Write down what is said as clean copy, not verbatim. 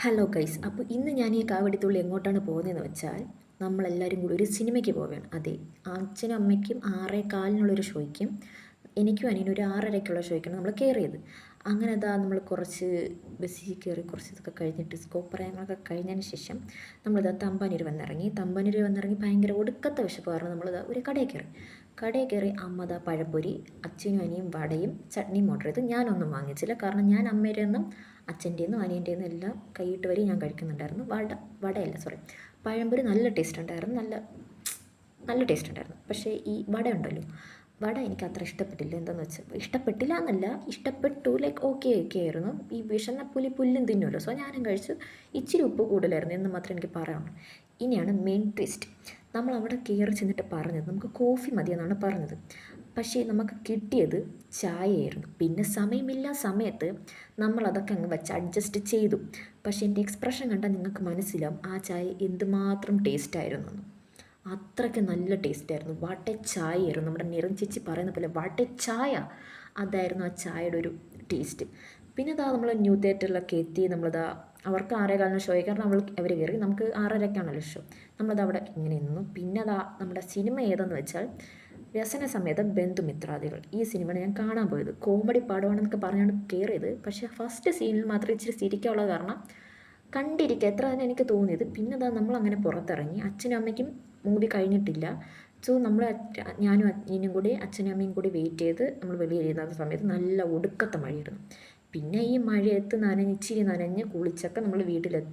Hello guys, അപ്പോൾ ഇന്ന് ഞാൻ ഈ കാവടിത്തുള്ളി എങ്ങോട്ടാണ് പോകുന്നതെന്ന് വെച്ചാൽ നമ്മളെല്ലാവരും കൂടി ഒരു സിനിമയ്ക്ക് പോവുകയാണ്. അതെ, അച്ഛനും അമ്മയ്ക്കും 6:15 ഷോയ്ക്കും എനിക്കും അനിയനും ഒരു 6:30 ഷോയ്ക്കാണ് നമ്മൾ കയറിയത്. അങ്ങനെ അതാ നമ്മൾ കുറച്ച് ബസ്സിൽ കയറി കുറച്ച് ഇതൊക്കെ കഴിഞ്ഞിട്ട് സ്കോപ്പറയങ്ങളൊക്കെ കഴിഞ്ഞതിന് ശേഷം നമ്മളിതാ തമ്പാനൂർ വന്നിറങ്ങി ഭയങ്കര ഒടുക്കത്തെ വിശപ്പ് കാരണം നമ്മളിതാ ഒരു കടയിൽ കയറി അമ്മ ദാ പഴംപൊരി, അച്ഛനും അനിയും വടയും ചട്നിയും ഓർഡർ ചെയ്ത് ഞാനൊന്നും വാങ്ങിച്ചില്ല. കാരണം ഞാൻ അമ്മയുടെ ഒന്നും അച്ഛൻ്റെന്നും അനിയൻ്റെന്നും എല്ലാം കൈയിട്ട് വരെ ഞാൻ കഴിക്കുന്നുണ്ടായിരുന്നു. വടയല്ല, സോറി, പഴംപൊരി നല്ല ടേസ്റ്റ് ഉണ്ടായിരുന്നു, നല്ല നല്ല ടേസ്റ്റ് ഉണ്ടായിരുന്നു. പക്ഷേ ഈ വട ഉണ്ടല്ലോ, വട എനിക്ക് അത്ര ഇഷ്ടപ്പെട്ടില്ല. എന്താണെന്ന് വെച്ചാൽ ഇഷ്ടപ്പെട്ടില്ല എന്നല്ല, ഇഷ്ടപ്പെട്ടു, ലൈക്ക് ഓക്കെ ഓക്കെ ആയിരുന്നു. ഈ വിശന്ന പുല്ലും തിന്നുമല്ലോ, സോ ഞാനും കഴിച്ചു. ഇച്ചിരി ഉപ്പ് കൂടുതലായിരുന്നു എന്ന് മാത്രമേ എനിക്ക് പറയാനുള്ളൂ. ഇനിയാണ് മെയിൻ ട്വിസ്റ്റ്. നമ്മൾ അവിടെ കയറി ചെന്നിട്ട് പറഞ്ഞത് നമുക്ക് കോഫി മതിയെന്നാണ് പറഞ്ഞത്. പക്ഷേ നമുക്ക് കിട്ടിയത് ചായയായിരുന്നു. പിന്നെ സമയമില്ല സമയത്ത് നമ്മൾ അതൊക്കെ അങ്ങ് വെച്ച് അഡ്ജസ്റ്റ് ചെയ്തു. പക്ഷേ എൻ്റെ എക്സ്പ്രഷൻ കണ്ടാൽ നിങ്ങൾക്ക് മനസ്സിലാവും ആ ചായ എന്തുമാത്രം ടേസ്റ്റായിരുന്നു എന്ന്. അത്രയ്ക്ക് നല്ല ടേസ്റ്റായിരുന്നു. വാട്ട ചായയായിരുന്നു. നമ്മുടെ നിറം ചേച്ചി പറയുന്ന പോലെ വാട്ട ചായ, അതായിരുന്നു ആ ചായയുടെ ഒരു ടേസ്റ്റ്. പിന്നെ ഇതാ നമ്മൾ ന്യൂ തിയേറ്ററിലൊക്കെ എത്തി. നമ്മളിതാ അവർക്ക് 6:15 ഷോയ്ക്ക്, കാരണം അവർ കയറി, നമുക്ക് 6:30 ഷോ. നമ്മളത് അവിടെ ഇങ്ങനെ നിന്നു. പിന്നെ അതാ നമ്മുടെ സിനിമ ഏതെന്ന് വെച്ചാൽ വ്യസന സമേതം ബന്ധുമിത്രാദികൾ. ഈ സിനിമയാണ് ഞാൻ കാണാൻ പോയത്. കോമഡി പടമാണെന്നൊക്കെ പറഞ്ഞാണ് കയറിയത്. പക്ഷേ ഫസ്റ്റ് സീനിൽ മാത്രം ഇച്ചിരി ചിരിക്കാനുള്ള കാരണം കണ്ടിരിക്കുക എത്ര തന്നെ എനിക്ക് തോന്നിയത്. പിന്നെ അതാ നമ്മളങ്ങനെ പുറത്തിറങ്ങി. അച്ഛനും അമ്മയ്ക്കും മൂവി കഴിഞ്ഞിട്ടില്ല. സോ നമ്മൾ ഞാനും അനിയനും കൂടി അച്ഛനും അമ്മയും കൂടി വെയിറ്റ് ചെയ്ത് നമ്മൾ വെളിയിലിരുന്ന സമയത്ത് നല്ല ഒടുക്കത്തെ മഴയായിരുന്നു. പിന്നെ ഈ മഴയത്ത് ഇച്ചിരി നനഞ്ഞ് കുളിച്ചൊക്കെ നമ്മൾ വീട്ടിലെത്തി.